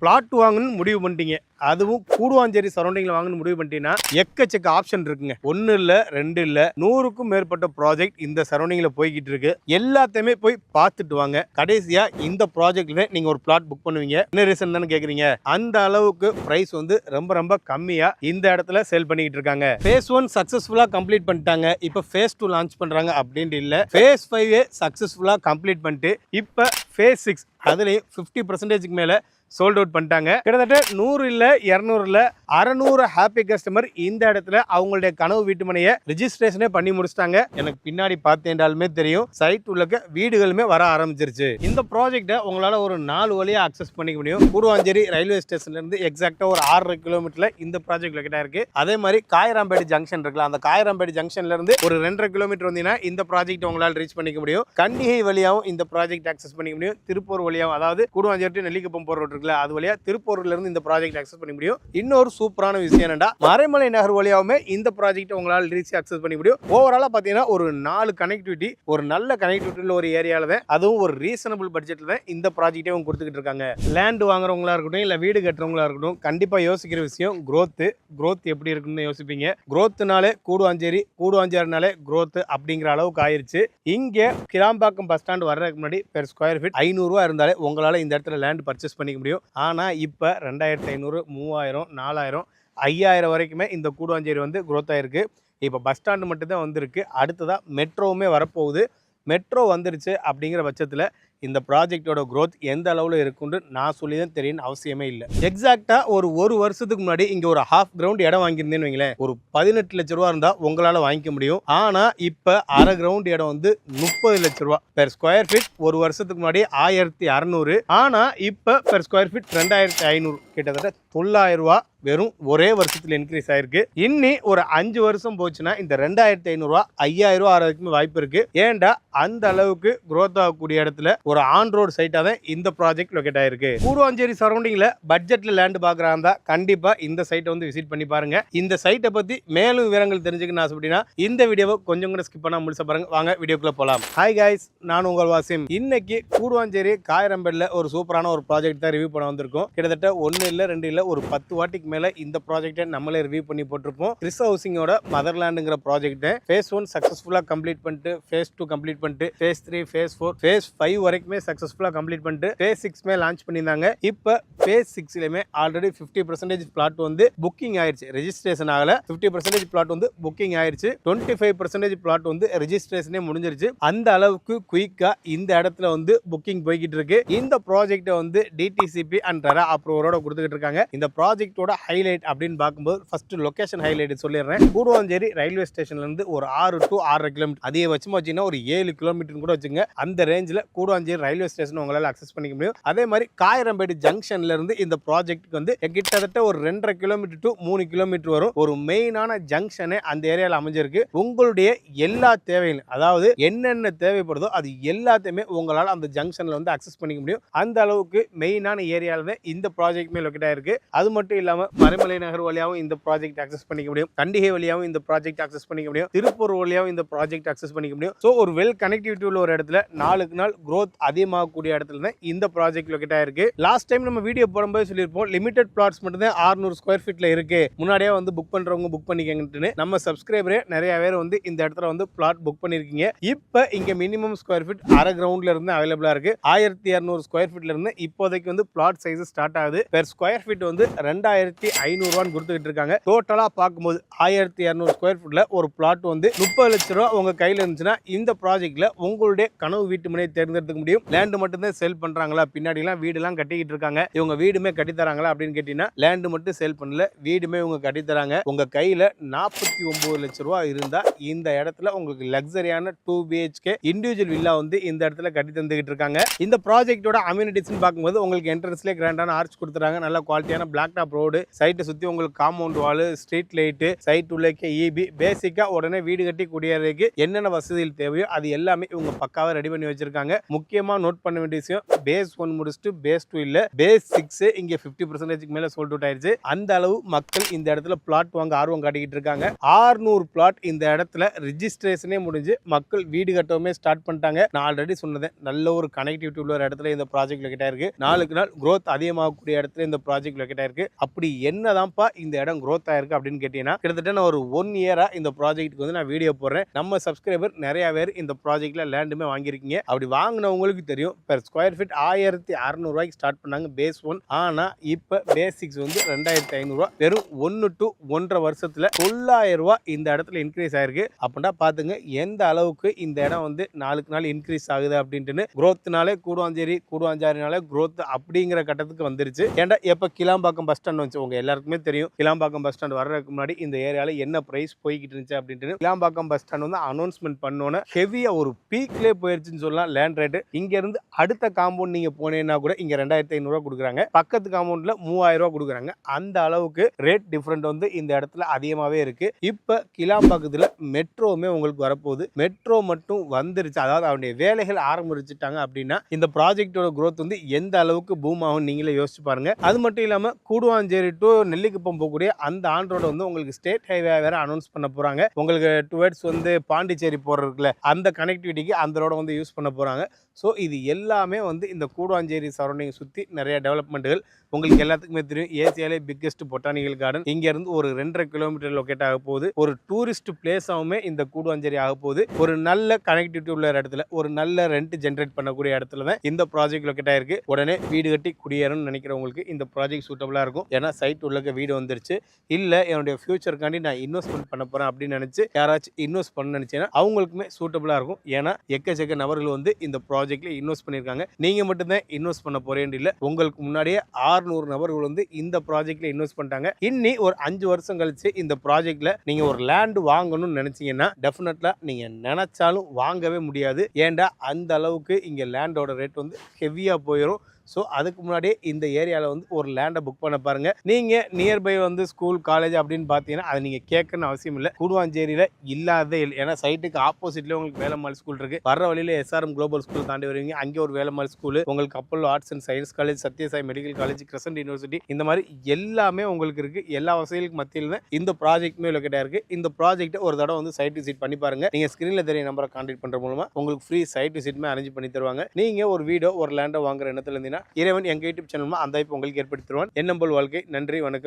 Plot வாங்கணும்னு முடிவு பண்ணிட்டீங்க, அதுவும் கூடுவாஞ்சேரி சரௌண்டிங்ல வாங்கணும்னு முடிவு பண்ணிட்டீங்கன்னா எக்கச்சக்க ஆப்ஷன் இருக்குங்க. 1 இல்ல 2 இல்ல 100க்கும் மேற்பட்ட ப்ராஜெக்ட் இந்த சரௌண்டிங்ல போய்கிட்டு இருக்கு. எல்லாத்தையுமே போய் பார்த்துட்டு வாங்க. கடைசியா இந்த ப்ராஜெக்ட்ல நீங்க ஒரு பிளாட் புக் பண்ணுவீங்க. என்ன ரீசன் தானே கேக்குறீங்க? அந்த அளவுக்கு பிரைஸ் வந்து ரொம்ப ரொம்ப கம்மியா இந்த இடத்துல சேல் பண்ணிட்டு இருக்காங்க. ஃபேஸ் 1 சக்சஸ்ஃபுல்லா கம்ப்ளீட் பண்ணிட்டாங்க, இப்போ ஃபேஸ் 2 லான்ச் பண்றாங்க அப்படின்ட்டு இல்ல. ஃபேஸ் 5 சக்சஸ்ஃபுல்லா கம்ப்ளீட் பண்ணிட்டு இப்போ ஃபேஸ் 6 அதுலயும் 50% மேல சோல்ட் அவுட் பண்ணிட்டாங்க. கிட்டத்தட்ட 100 இல்ல 200 இல்ல 600 ஹாப்பி கஸ்டமர் இந்த இடத்துல அவங்களுடைய கனவு வீட்டு மனையை ரெஜிஸ்ட்ரேஷனே பண்ணி முடிச்சிட்டாங்க. எனக்கு பின்னாடி பார்த்தேன்டாலுமே தெரியும், சைட் உள்ளக்க வீடுகளுமே வர ஆரம்பிச்சிருச்சு. இந்த ப்ராஜெக்ட்டை உங்களால ஒரு 4 வழியா அக்சஸ் பண்ணிக்க முடியும். கூடுவாஞ்சேரி ரயில்வே ஸ்டேஷன்ல இருந்து எக்ஸாக்டா ஒரு 6.5 கிலோமீட்டர்ல இந்த ப்ராஜெக்ட் லொகேட்டா இருக்கு. அதே மாதிரி காயராம்பேடு ஜங்ஷன் இருக்குல்ல, அந்த காயராம்பேடு ஜங்ஷன்ல இருந்து ஒரு 2.5 கிலோமீட்டர் வந்தீங்கன்னா இந்த ப்ராஜெக்ட் உங்களால ரீச் பண்ணிக்க முடியும். கண்டிகை வழியாவும் இந்த ப்ராஜெக்ட் அக்சஸ் பண்ணிக்க முடியும். திருப்பூர் வழியாவும், அதாவது கூடுவாஞ்சேரி நெல்லிக்குப்பம் போற ரோட் இருக்குல்ல, அது வழியா திருப்பூர்ல இருந்து இந்த ப்ராஜெக்ட் அக்சஸ் பண்ண முடியும். இன்னொரு சூப்பரான விஷயம் என்னடா, மறைமலை நகர் வழியாவுமே இந்த ப்ராஜெக்ட் உங்களால ரீச் அக்சஸ் பண்ண முடியும். ஓவராலா பாத்தீங்கன்னா ஒரு 4 கனெக்டிவிட்டி, ஒரு நல்ல கனெக்டிவிட்டில ஒரு ஏரியால தான், அதுவும் ஒரு ரீசனபிள் பட்ஜெட்ல தான் இந்த ப்ராஜெக்ட்டே அவங்க கொடுத்துக்கிட்டு இருக்காங்க. லேண்ட் வாங்குறவங்களா இருக்கட்டும் இல்ல வீடு கட்டுறவங்களா இருக்கட்டும், கண்டிப்பா யோசிக்கிற விஷயம் growth எப்படி இருக்குன்னு யோசிப்பீங்க. growthனாலே கூடுவாஞ்சேரினாலே growth அப்படிங்கிற அளவுக்கு ஆயிருச்சு. இங்க கிளாம்பாக்கம் பஸ் ஸ்டாண்ட் வர்றதுக்கு முன்னாடி பெர் ஸ்கொயர் ஃபீட் 500 ரூபாய் இருந்தாலே உங்களால இந்த இடத்துல லேண்ட் பர்ச்சேஸ் பண்ணிக்க முடியும். ஆனா இப்ப 2500, 3000, 4000, 5000 வரைக்குமே இந்த கூடுவாஞ்சேரி வந்து growth ஆயிருக்கு. இப்போ பஸ் ஸ்டாண்டு மட்டும் தான் வந்திருக்கு. அடுத்ததா மெட்ரோவுமே வரப்போகுது. மெட்ரோ வந்துருச்சு அப்படிங்கிற பட்சத்தில் இந்த ப்ராஜெக்டோட growth எந்த அளவில் இருக்குன்னு நான் சொல்லி தான் தெரியும் அவசியமே இல்லை. எக்ஸாக்டாக ஒரு வருஷத்துக்கு முன்னாடி இங்கே ஒரு ஹாஃப் கிரவுண்ட் இடம் வாங்கியிருந்தேன்னு வைங்களேன், ஒரு 18 லட்ச ரூபா இருந்தால் உங்களால் வாங்கிக்க முடியும். ஆனால் இப்போ அரை கிரவுண்ட் இடம் வந்து 30 லட்ச ரூபா பெர் ஸ்கொயர் ஃபீட். ஒரு வருஷத்துக்கு முன்னாடி 1600, ஆனால் இப்போ பெர் ஸ்கொயர் ஃபீட் 2500, கிட்டத்தட்ட 900 ரூபா வெறும் ஒரே வருஷத்துல இன்க்ரீஸ் ஆயிருக்கு. இன்னி ஒரு 5 வருஷம் போச்சுன்னா இந்த 2500 ரூபா 5000 ரூபா ஆகிறதுக்கு வாய்ப்பு இருக்கு. ஏன்டா அந்த அளவுக்கு growth ஆகக்கூடிய இடத்துல ஒரு ஆன் ரோடு சைட்டா தான் இந்த ப்ராஜெக்ட் லொகேட் ஆயிருக்கு. கூடுவாஞ்சேரி சரௌண்டிங்ல பட்ஜெட்ல லேண்ட் பாக்குறாங்க, கண்டிப்பா இந்த சைட்டை வந்து விசிட் பண்ணி பாருங்க. இந்த சைட்டை பத்தி மேலும் விவரங்கள் தெரிஞ்சுக்கணும் ஆசைப்பட்டீங்கன்னா இந்த வீடியோவை கொஞ்சம் கூட ஸ்கிப் பண்ணாம முழுசா பாருங்க. வாங்க வீடியோக்குள்ள போலாம். ஹாய் கைஸ், நான் உங்கள் வாசிம். இன்னைக்கு கூடுவாஞ்சேரி காயரம்பேடுல ஒரு சூப்பரான ஒரு ப்ராஜெக்ட் தான் ரிவ்யூ பண்ண வந்திருக்கோம். கிட்டத்தட்ட 1 இல்ல 2 இல்ல ஒரு 10 வாட்டிக்கு மேல இந்த ப்ராஜெக்ட்டை நம்மளே ரிவ்யூ பண்ணி போட்டிருப்போம். கிறிஸ் ஹவுசிங்கோட மதர்லாண்டுங்கிற ப்ராஜெக்ட் ஃபேஸ் 1 சக்சஸ்ஃபுல்லா கம்ப்ளீட் பண்ணிட்டு, ஃபேஸ் 2 கம்ப்ளீட் பண்ணிட்டு, ஃபேஸ் 3, ஃபேஸ் 4, ஃபேஸ் 5 வரைக்குமே சக்சஸ்ஃபுல்லா கம்ப்ளீட் பண்ணிட்டு ஃபேஸ் 6 லான்ச் பண்ணியிருந்தாங்க. இப்போ ஃபேஸ் 6லயுமே ஆல்ரெடி 50% பிளாட் வந்து புக்கிங் ஆயிருச்சு. ரெஜிஸ்ட்ரேஷன் ஆகல, 50% பிளாட் வந்து புக்கிங் ஆயிருச்சு. 25% பிளாட் வந்து ரெஜிஸ்ட்ரேஷனே முடிஞ்சிருச்சு. அந்த அளவுக்கு குயிக்கா இந்த இடத்துல வந்து புக்கிங் போய்கிட்டு இருக்கு. இந்த ப்ராஜெக்ட்டை வந்து டிடிசிபி அண்ட் ரெரா அப்ரூவரோட கொடுத்துக்கிட்டு இருக்காங்க. இந்த ப்ராஜெக்ட்டோட ஹைலைட் அப்படின்னு பார்க்கும்போது ஃபர்ஸ்ட் லொகேஷன் ஹைலைட் சொல்லிடுறேன். கூடுவாஞ்சேரி ரயில்வே ஸ்டேஷன்ல இருந்து ஒரு 6 to 6.5 கிலோமீட்டர், அதிகபட்சமா வச்சீங்கன்னா ஒரு 7 கிலோமீட்டர் கூட வச்சுங்க. அந்த ரேஞ்சில் கூடுவாஞ்சேரி ரயில்வே ஸ்டேஷன் உங்களால் அக்சஸ் பண்ணிக்க முடியும். அதே மாதிரி காயரம்பேடு ஜங்ஷன்ல இருந்து இந்த ப்ராஜெக்ட்டுக்கு வந்து கிட்டத்தட்ட ஒரு 2.5 கிலோமீட்டர் to 3 கிலோமீட்டர் வரும். ஒரு மெயினான ஜங்ஷனே அந்த ஏரியாவில் அமைஞ்சிருக்கு. உங்களுடைய எல்லா தேவைகளும், அதாவது என்னென்ன தேவைப்படுதோ அது எல்லாத்தையுமே உங்களால் அந்த ஜங்ஷன்ல வந்து அக்சஸ் பண்ணிக்க முடியும். அந்த அளவுக்கு மெயினான ஏரியாவில் தான் இந்த ப்ராஜெக்ட்மே லொகேட் ஆயிருக்கு. அது மட்டும் இல்லாம மறைமலை நகர் வழியாவும் இந்த ப்ராஜெக்ட் அக்சஸ் பண்ணிக்க முடியும். கண்டிகை வழியாவும் இந்த ப்ராஜெக்ட் அக்சஸ் பண்ணிக்க முடியும். திருப்பூர் வழியாவும் இந்த ப்ராஜெக்ட் அக்சஸ் பண்ணிக்க முடியும். சோ ஒரு வெல் கனெக்டிவிட்டி உள்ள ஒரு இடத்துல நாளுக்கு நாள் growth அதிகமாகக்கூடிய இடத்துல தான் இந்த ப்ராஜெக்ட் லொகேட் ஆயிருக்கு. லாஸ்ட் டைம் நம்ம வீடியோ போடும்போது சொல்லியிருப்போம், லிமிடெட் பிளாட்ஸ் மட்டும் தான் 600 ஸ்கொயர் ஃபீட்ல இருக்கு, முன்னாடியே வந்து புக் பண்றவங்க புக் பண்ணிக்கங்கன்னு. நம்ம சப்ஸ்கிரைபரே நிறைய பேர் வந்து இந்த இடத்துல வந்து பிளாட் புக் பண்ணிருக்கீங்க. இப்போ இங்க மினிமம் ஸ்கொயர் ஃபீட் அரை கிரவுண்ட்ல இருந்து அவைலபிளா இருக்கு. 1200 ஸ்கொயர் ஃபீட்ல இருந்து இப்போதைக்கு வந்து பிளாட் சைஸ் ஸ்டார்ட் ஆகுது. பெர் ஸ்கொயர் ஃபீட் வந்து 2500 ரூபான்னு கொடுத்துக்கிட்டு இருக்காங்க. டோட்டலா பார்க்கும்போது 1200 ஸ்கொயர் ஃபீட்ல ஒரு பிளாட் வந்து 30 லட்ச ரூபா உங்க கையில இருந்துச்சுன்னா இந்த ப்ராஜெக்ட்ல உங்களுடைய கனவு வீட்டு மனையை தேர்ந்தெடுக்க முடியும். லேண்ட் மட்டும் தான் சேல் பண்றாங்களா, பின்னாடி எல்லாம் வீடு எல்லாம் கட்டிக்கிட்டு இருக்காங்க, இவங்க வீடுமே கட்டி தராங்களா அப்படின்னு கேட்டீங்கன்னா லேண்ட் மட்டும் சேல் பண்ணல, வீடுமே இவங்க கட்டி தராங்க. உங்க கையில 49 லட்ச ரூபா இருந்தா இந்த இடத்துல உங்களுக்கு லக்ஸரியான 2 BHK இண்டிவிஜுவல் வில்லா வந்து இந்த இடத்துல கட்டி தந்துகிட்டு இருக்காங்க. இந்த ப்ராஜெக்ட்டோட அம்யூனிட்டிஸ் பார்க்கும்போது உங்களுக்கு என்ட்ரன்ஸ்லேயே கிராண்டான ஆர்ச் கொடுத்துறாங்க, நல்ல குவாலிட்டியான பிளாக் டாப் ரோடு, சைட்டை சுத்தி உங்களுக்கு compound wall, street light, side உள்ளே இபி, பேசிக்கா உடனே வீடு கட்டி குடியேறதுக்கு என்னென்ன வசதிகள் தேவையோ அது எல்லாமே இவங்க பக்காவா ரெடி பண்ணி வச்சிருக்காங்க. முக்கியமா நோட் பண்ண வேண்டிய விஷயம், பேஸ் 1 முடிச்சுட்டு பேஸ் 2 இல்ல, பேஸ் 6 இங்க 50% மேல சோல்ட் அவுட் ஆயிருச்சு. அந்த அளவு மக்கள் இந்த இடத்துல பிளாட் வாங்க ஆர்வம் காட்டிக்கிட்டு இருக்காங்க. 600 பிளாட் இந்த இடத்துல ரிஜிஸ்ட்ரேஷனே முடிஞ்சு மக்கள் வீடு கட்டவுமே ஸ்டார்ட் பண்ணிட்டாங்க. நான் ஆல்ரெடி சொன்னதேன், நல்ல ஒரு கனெக்டிவிட்டி உள்ள ஒரு இடத்துல இந்த ப்ராஜெக்ட் லொகேட் ஆயிருக்கு. நாளுக்கு நாள் growth அதிகமாகக்கூடிய இடத்துல இந்த ப்ராஜெக்ட் லொகேட் ஆயிருக்கு. அப்படி என்னதான்ப்பா இந்த இடம் growth ஆயிருக்கு அப்படின்னு கேட்டீங்கன்னா, கிட்டத்தட்ட நான் ஒரு 1 இயரா இந்த ப்ராஜெக்ட்டுக்கு வந்து நான் வீடியோ போடுறேன். நம்ம சப்ஸ்கிரைபர் நிறைய பேர் இந்த ப்ராஜெக்ட்ல லேண்டுமே வாங்கியிருக்கீங்க. அப்படி வாங்கினவங்களுக்கு தெரியும், பெர் ஸ்கொயர் ஃபீட் 1600 ரூபாய்க்கு ஸ்டார்ட் பண்ணாங்க பேஸ் 1. ஆனா இப்ப பேஸ் 6 வந்து 2500 ரூபாய். வெறும் 1 to 1.5 வருஷத்துல 900 ரூபாய் இந்த இடத்துல இன்க்ரீஸ் ஆயிருக்கு. அப்படின்னா பாத்துங்க எந்த அளவுக்கு இந்த இடம் வந்து நாளுக்கு நாள் இன்க்ரீஸ் ஆகுது அப்படின்ட்டு. growthனாலே கூடுவாஞ்சாரினாலே growth அப்படிங்கிற கட்டத்துக்கு வந்துருச்சு. ஏன்டா எப்ப கிளாம்பாக்கம் பஸ் ஸ்டாண்ட் வந்து உங்க எல்லாருக்குமே தெரியும், கிளாம்பாக்கம் பஸ் ஸ்டாண்ட் வர்றதுக்கு முன்னாடி இந்த ஏரியால என்ன பிரைஸ் போய்கிட்டு இருந்துச்சு அப்படின்ட்டு. கிளாம்பாக்கம் பஸ் ஸ்டாண்ட் வந்து அனௌன்ஸ்மெண்ட் பண்ணோன்னு ஹெவியா ஒரு பீக்லேயே போயிருச்சுன்னு சொல்லலாம் லேண்ட் ரேட்டு. இங்க இருந்து அடுத்த காம்பவுண்ட் நீங்க போனீங்கன்னா கூட இங்க 2500 ரூபாய் கொடுக்குறாங்க, பக்கத்து காம்பவுண்ட்ல 3000 ரூபாய் கொடுக்குறாங்க. அந்த அளவுக்கு ரேட் டிஃபரெண்ட் வந்து இந்த இடத்துல அதிகமாவே இருக்கு. இப்ப கிளாம்பாக்கத்துல மெட்ரோவுமே உங்களுக்கு வரப்போகுது. மெட்ரோ மட்டும் வந்துருச்சு, அதாவது அவருடைய வேலைகள் ஆரம்பிச்சுட்டாங்க அப்படின்னா இந்த ப்ராஜெக்டோட growth வந்து எந்த அளவுக்கு பூம் ஆகும் நீங்களே யோசிச்சு பாருங்க. அது மட்டும் இல்லாம கூடுவாஞ்சேரி டு நெல்லிக்குப்பம் போகக்கூடிய அந்த ஆன் ரோடு வந்து உங்களுக்கு ஸ்டேட் ஹைவே வேற அனௌன்ஸ் பண்ண போறாங்க. உங்களுக்கு டுவர்ட்ஸ் வந்து பாண்டிச்சேரி போறதுக்குள்ள அந்த கனெக்டிவிட்டிக்கு அந்த ரோட வந்து யூஸ் பண்ண போறாங்க. ஸோ இது எல்லாமே வந்து இந்த கூடுவாஞ்சேரி சரௌண்டிங் சுற்றி நிறைய டெவலப்மெண்ட்டுகள். உங்களுக்கு எல்லாத்துக்குமே தெரியும், ஏசியாலே பிக்கெஸ்ட் பொட்டானிக்கல் கார்டன் இங்கேருந்து ஒரு 2.5 கிலோமீட்டர் லொக்கேட் ஆக போகுது. ஒரு டூரிஸ்ட் பிளேஸாகவுமே இந்த கூடுவாஞ்சேரி ஆக போகுது. ஒரு நல்ல கனெக்டிவிட்டி உள்ள இடத்துல, ஒரு நல்ல ரெண்ட் ஜென்ரேட் பண்ணக்கூடிய இடத்துல தான் இந்த ப்ராஜெக்ட் லொக்கேட் ஆயிருக்கு. உடனே வீடு கட்டி குடியேறணும்னு நினைக்கிறவங்களுக்கு இந்த ப்ராஜெக்ட் சூட்டபுளாக இருக்கும். ஏன்னா சைட் உள்ளக்க வீடு வந்துருச்சு. இல்லை என்னுடைய ஃபியூச்சருக்காண்டி நான் இன்வெஸ்ட்மெண்ட் பண்ண போகிறேன் அப்படின்னு நினச்சி யாராச்சும் இன்வெஸ்ட் பண்ண நினச்சேன்னா அவங்களுக்குமே சூட்டபுளாக இருக்கும். ஏன்னா எக்கச்சக்க நபர்கள் வந்து இந்த ப்ராஜெக்ட்ல இன்வெஸ்ட் பண்ணியிருக்காங்க. நீங்க மட்டும்தான் இன்வெஸ்ட் பண்ண போறேன்னு இல்லை, உங்களுக்கு முன்னாடியே 600 நபர்கள் வந்து இந்த ப்ராஜெக்ட்ல இன்வெஸ்ட் பண்ணிட்டாங்க. இன்னி ஒரு 5 வருஷம் கழிச்சு இந்த ப்ராஜெக்ட்ல நீங்க ஒரு லேண்ட் வாங்கணும்னு நினைச்சீங்கன்னா டெஃபினெட்லா நீங்க நினைச்சாலும் வாங்கவே முடியாது. ஏன்டா அந்த அளவுக்கு இங்க லேண்டோட ரேட் வந்து ஹெவியா போயிடும். ஸோ அதுக்கு முன்னாடியே இந்த ஏரியாவில் வந்து ஒரு லேண்டை புக் பண்ண பாருங்க. நீங்கள் நியர்பை வந்து ஸ்கூல் காலேஜ் அப்படின்னு பார்த்தீங்கன்னா அது நீங்கள் கேட்கணும்னு அவசியம் இல்லை. கூடுவாஞ்சேரியில் இல்லாததே இல்லை. ஏன்னா சைட்டுக்கு ஆப்போசிட்லேயே உங்களுக்கு வேலம்மாள் ஸ்கூல் இருக்குது. வர வழியில் SRM குளோபல் ஸ்கூல் தாண்டி வருவீங்க, அங்கே ஒரு வேலம்மாள் ஸ்கூல், உங்களுக்கு Apollo arts and science college, Sathya Sai medical college, crescent university, இந்த மாதிரி எல்லாமே உங்களுக்கு இருக்குது. எல்லா வசதிகளுக்கு மத்தியில் தான் இந்த ப்ராஜெக்ட்டுமே லொக்கேட்டாக இருக்குது. இந்த ப்ராஜெக்ட்டை ஒரு தடவை வந்து சைட் விசிட் பண்ணி பாருங்கள். நீங்கள் ஸ்க்ரீனில் தெரிய நம்பரை கான்டாக்ட் பண்ணுற மூலமாக உங்களுக்கு ஃப்ரீ சைட் விசிட்மே அரேஞ்ச் பண்ணி தருவாங்க. நீங்கள் ஒரு வீடோ ஒரு லேண்டோ வாங்குற எண்ணத்தில் இருந்தீங்கன்னா இறைவன் எங்கள் யூடியூப் சேனல் அந்த வாய்ப்பு உங்களுக்கு ஏற்படுத்தி தருவான். எண்ணம்போல் வாழ்க்கை. நன்றி, வணக்கம்.